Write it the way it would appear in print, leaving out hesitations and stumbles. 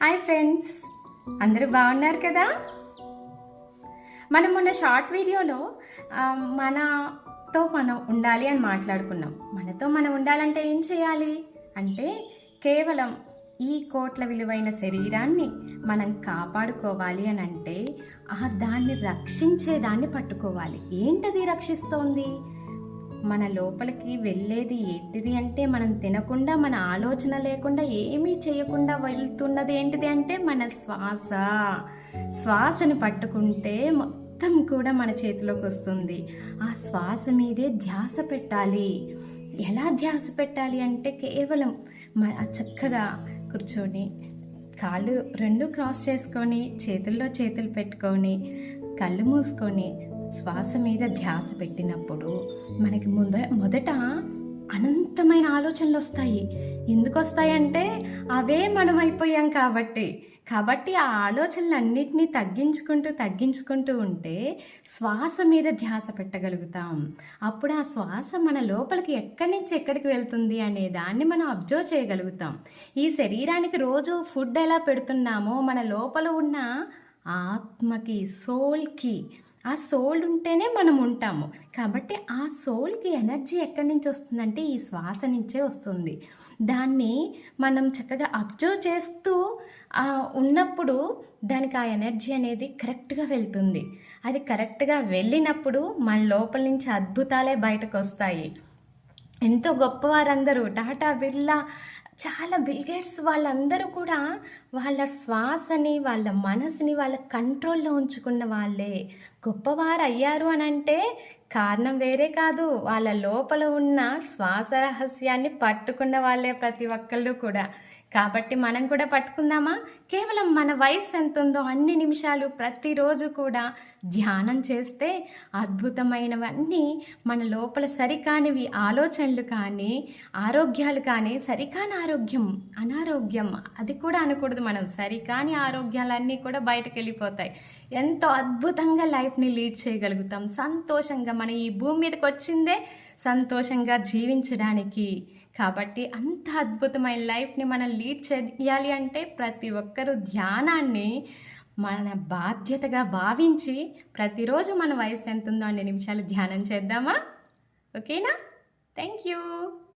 Hi friends, అందరూ బాగున్నారు కదా? మనం మొన్న షార్ట్ వీడియోలో మనతో మనం ఉండాలి అని మాట్లాడుకున్నాం. మనతో మనం ఉండాలంటే ఏం చేయాలి అంటే కేవలం ఈ కోట్ల విలువైన శరీరాన్ని మనం కాపాడుకోవాలి అని అంటే దాన్ని రక్షించేదాన్ని పట్టుకోవాలి. ఏంటది రక్షిస్తోంది? మన లోపలికి వెళ్ళేది ఏంటిది అంటే మనం తినకుండా, మన ఆలోచన లేకుండా, ఏమీ చేయకుండా వెళ్తున్నది ఏంటిది అంటే మన శ్వాసను పట్టుకుంటే మొత్తం కూడా మన చేతిలోకి వస్తుంది. ఆ శ్వాస మీదే ధ్యాస పెట్టాలి. ఎలా ధ్యాస పెట్టాలి అంటే కేవలం చక్కగా కూర్చొని కాళ్ళు రెండు క్రాస్ చేసుకొని చేతుల్లో చేతులు పెట్టుకొని కళ్ళు మూసుకొని శ్వాస మీద ధ్యాస పెట్టినప్పుడు మనకి మొదట అనంతమైన ఆలోచనలు వస్తాయి. ఎందుకు వస్తాయంటే అవే మనం అయిపోయాం కాబట్టి ఆ ఆలోచనలన్నిటినీ తగ్గించుకుంటూ ఉంటే శ్వాస మీద ధ్యాస పెట్టగలుగుతాం. అప్పుడు ఆ శ్వాస మన లోపలికి ఎక్కడి నుంచి ఎక్కడికి వెళ్తుంది అనే దాన్ని మనం అబ్జర్వ్ చేయగలుగుతాం. ఈ శరీరానికి రోజు ఫుడ్ ఎలా పెడుతున్నామో మన లోపల ఉన్న ఆత్మకి, సోల్కి, ఆ సోల్ ఉంటేనే మనం ఉంటాము. కాబట్టి ఆ సోల్కి ఎనర్జీ ఎక్కడి నుంచి వస్తుందంటే ఈ శ్వాస నుంచే వస్తుంది. దాన్ని మనం చక్కగా అబ్జర్వ్ చేస్తూ ఉన్నప్పుడు దానికి ఆ ఎనర్జీ అనేది కరెక్ట్గా వెళ్తుంది. అది కరెక్ట్గా వెళ్ళినప్పుడు మన లోపల నుంచి అద్భుతాలే బయటకు వస్తాయి. ఎంతో గొప్పవారందరూ టాటా, బిర్లా, చాలా బిల్గేట్స్ వాళ్ళందరూ కూడా వాళ్ళ శ్వాసని, వాళ్ళ మనసుని వాళ్ళ కంట్రోల్లో ఉంచుకున్న వాళ్ళే గొప్పవారు అయ్యారు అని అంటే కారణం వేరే కాదు, వాళ్ళ లోపల ఉన్న శ్వాస రహస్యాన్ని పట్టుకున్న వాళ్ళే ప్రతి ఒక్కళ్ళు కూడా. కాబట్టి మనం కూడా పట్టుకుందామా? కేవలం మన వయసు ఎంత ఉందో అన్ని నిమిషాలు ప్రతిరోజు కూడా ధ్యానం చేస్తే అద్భుతమైనవన్నీ మన లోపల సరికానివి ఆలోచనలు కానీ, ఆరోగ్యాలు కానీ, సరికాని అనారోగ్యం అది కూడా అనకూడదు. మనం సరికాని ఆరోగ్యాలన్నీ కూడా బయటకు వెళ్ళిపోతాయి. ఎంతో అద్భుతంగా లైఫ్ని లీడ్ చేయగలుగుతాం. సంతోషంగా మనం ఈ భూమి మీదకి వచ్చిందే సంతోషంగా జీవించడానికి. కాబట్టి అంత అద్భుతమైన లైఫ్ని మనం లీడ్ చేయాలి అంటే ప్రతి ఒక్కరూ ధ్యానాన్ని మన బాధ్యతగా భావించి ప్రతిరోజు మన వయసు ఎంత ఉందో అన్ని నిమిషాలు ధ్యానం చేద్దామా? ఓకేనా? Thank you.